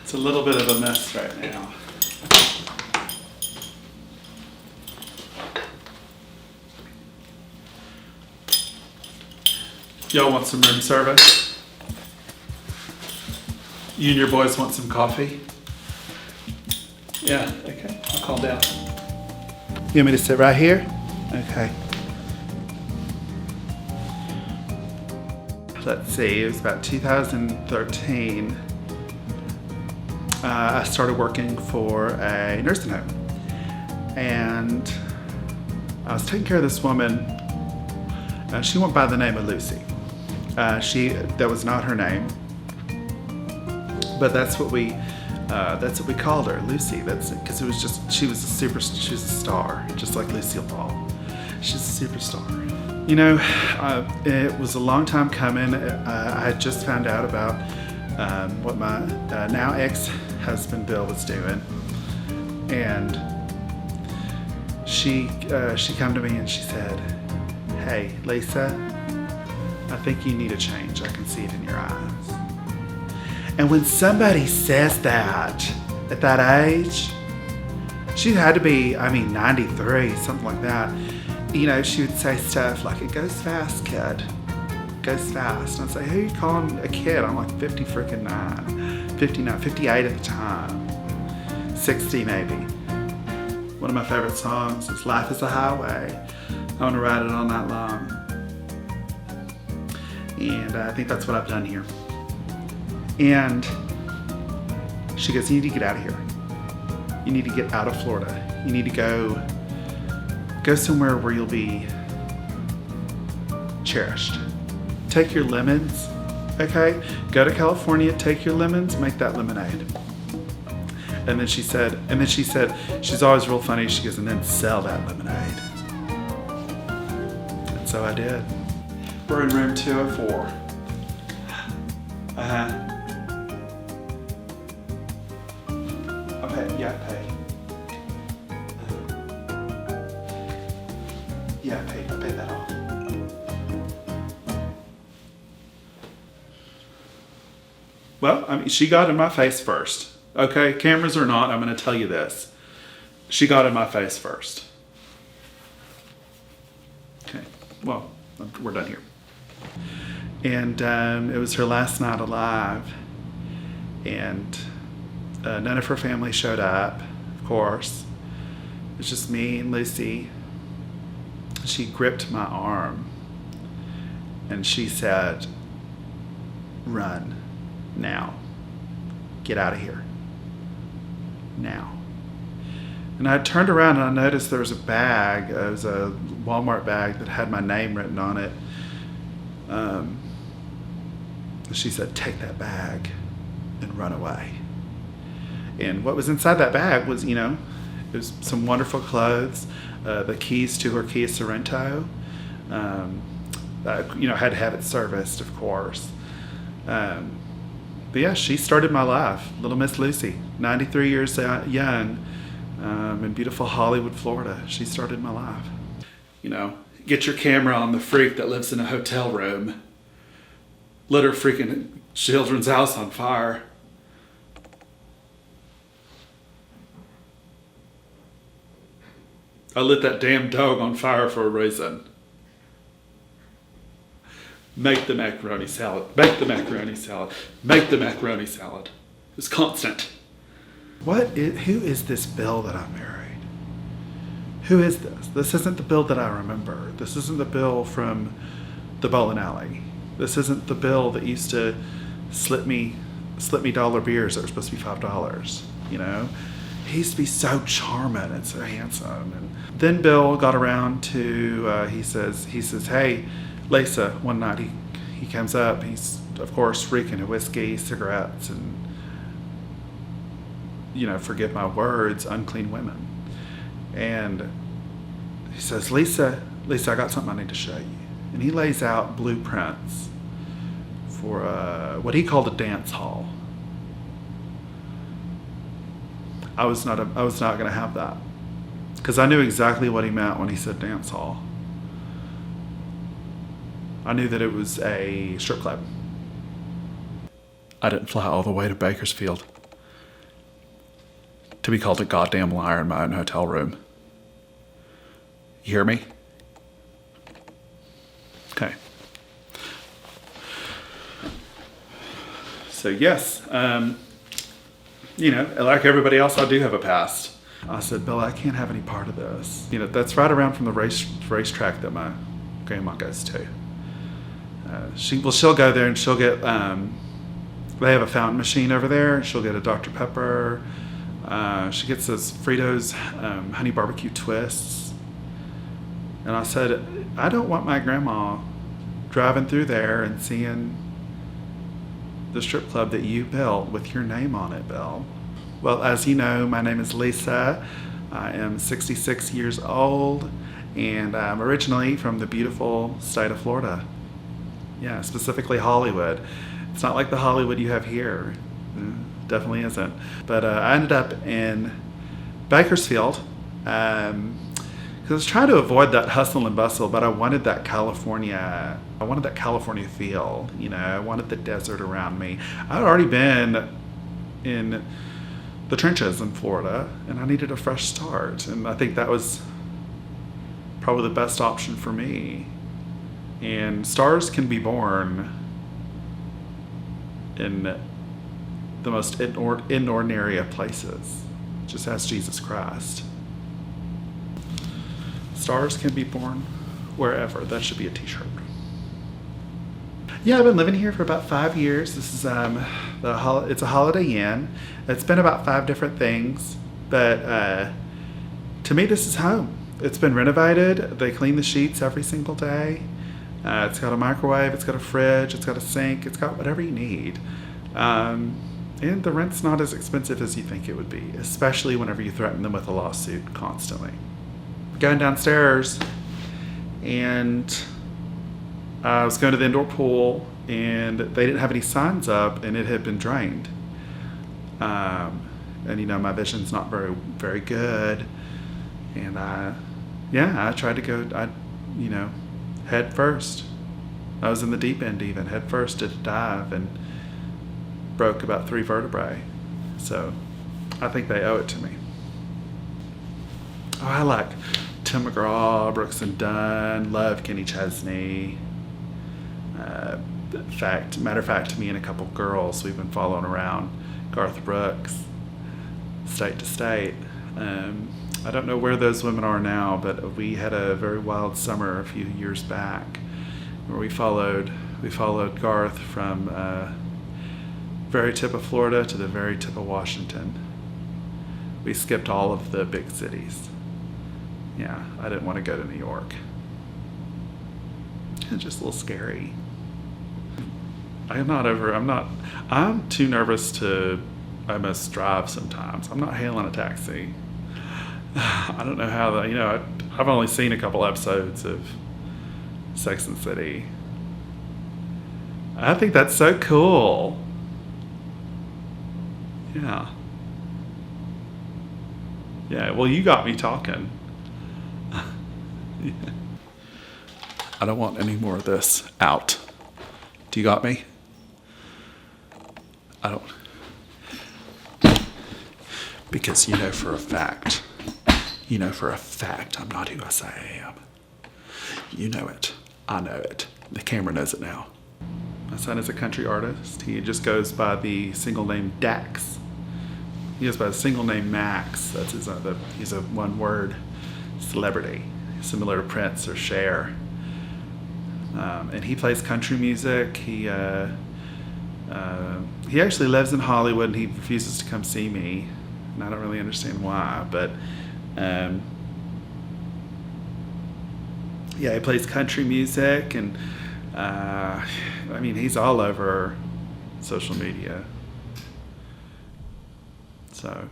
It's a little bit of a mess right now. Y'all want some room service? You and your boys want some coffee? Yeah, okay, I'll calm down. You want me to sit right here? Okay. Let's see, it was about 2013. I started working for a nursing home. And I was taking care of this woman. She went by the name of Lucy. That was not her name, but that's what we called her, Lucy. That's because it was just she was a star, just like Lucille Ball. She's a superstar. You know, it was a long time coming. I had just found out about what my now ex-husband Bill was doing, and she came to me and she said, "Hey, Lisa, I think you need a change. I can see it in your eyes." And when somebody says that at that age, she had to be, 93, something like that. You know, she would say stuff like, "It goes fast, kid. It goes fast." And I'd say, "Who are you calling a kid?" I'm like 59, 58 at the time, 60 maybe. One of my favorite songs is "Life is a Highway." I want to ride it all night long. And I think that's what I've done here. And she goes, "You need to get out of here. You need to get out of Florida. You need to go somewhere where you'll be cherished. Take your lemons, okay? Go to California, take your lemons, make that lemonade." And then she said, she's always real funny. She goes, "And then sell that lemonade." And so I did. We're in room 204. I pay. Yeah, I paid that off. Well, she got in my face first. Okay, cameras or not, I'm going to tell you this. She got in my face first. Okay, well, we're done here. And it was her last night alive. And none of her family showed up, of course. It was just me and Lucy. She gripped my arm and she said, "Run now. Get out of here now." And I turned around and I noticed there was a bag. It was a Walmart bag that had my name written on it. She said, "Take that bag and run away." And what was inside that bag was, it was some wonderful clothes, the keys to her Kia Sorrento. Had to have it serviced, of course. But yeah, she started my life. Little Miss Lucy, 93 years young, in beautiful Hollywood, Florida. She started my life. Get your camera on the freak that lives in a hotel room. Lit her freaking children's house on fire. I lit that damn dog on fire for a reason. Make the macaroni salad. Make the macaroni salad. Make the macaroni salad. It was constant. Who is this Bill that I married? Who is this? This isn't the Bill that I remember. This isn't the Bill from the bowling alley. This isn't the Bill that used to slip me dollar beers that were supposed to be $5. He used to be so charming and so handsome. And then Bill got around to he says, "Hey, Lisa," one night he comes up. He's of course reeking of whiskey, cigarettes, and forgive my words, unclean women. And he says, Lisa, I got something I need to show you." And he lays out blueprints for what he called a dance hall. I was not going to have that, because I knew exactly what he meant when he said dance hall. I knew that it was a strip club. I didn't fly all the way to Bakersfield to be called a goddamn liar in my own hotel room. You hear me? Okay. So yes, like everybody else, I do have a past. I said, Bill, I can't have any part of this. That's right around from the racetrack that my grandma goes to. She'll go there and she'll get, they have a fountain machine over there. She'll get a Dr. Pepper. She gets those Fritos honey barbecue twists. And I said, I don't want my grandma driving through there and seeing the strip club that you built with your name on it, Bill. Well, as you know, my name is Lisa. I am 66 years old, and I'm originally from the beautiful state of Florida. Yeah, specifically Hollywood. It's not like the Hollywood you have here. Definitely isn't. But I ended up in Bakersfield because I was trying to avoid that hustle and bustle, but I wanted that California feel. I wanted the desert around me. I'd already been in the trenches in Florida, and I needed a fresh start. And I think that was probably the best option for me. And stars can be born in the most inordinary of places. Just ask Jesus Christ. Stars can be born wherever. That should be a t-shirt. Yeah, I've been living here for about 5 years. This is it's a Holiday Inn. It's been about 5 different things, but to me, this is home. It's been renovated. They clean the sheets every single day. It's got a microwave. It's got a fridge. It's got a sink. It's got whatever you need. And the rent's not as expensive as you think it would be, especially whenever you threaten them with a lawsuit constantly. Going downstairs, and I was going to the indoor pool, and they didn't have any signs up, and it had been drained. And my vision's not very, very good. And I tried to go, head first. I was in the deep end even, head first, did a dive, and broke about 3 vertebrae. So I think they owe it to me. Oh, I like Tim McGraw, Brooks and Dunn, love Kenny Chesney. Matter of fact, me and a couple girls, we've been following around Garth Brooks, state to state. I don't know where those women are now, but we had a very wild summer a few years back where we followed Garth from very tip of Florida to the very tip of Washington. We skipped all of the big cities. Yeah, I didn't want to go to New York. It's just a little scary. I'm too nervous to almost drive sometimes. I'm not hailing a taxi. I don't know how I've only seen a couple episodes of Sex and the City. I think that's so cool. Yeah. Yeah, well, you got me talking. Yeah. I don't want any more of this out. Do you got me? I don't. Because for a fact I'm not who I say I am. You know it. I know it. The camera knows it now. My son is a country artist. He just goes by the single name Dax. He goes by the single name Max. That's he's a one-word celebrity, similar to Prince or Cher. And he plays country music. He actually lives in Hollywood, and he refuses to come see me. And I don't really understand why, but he plays country music, and he's all over social media. So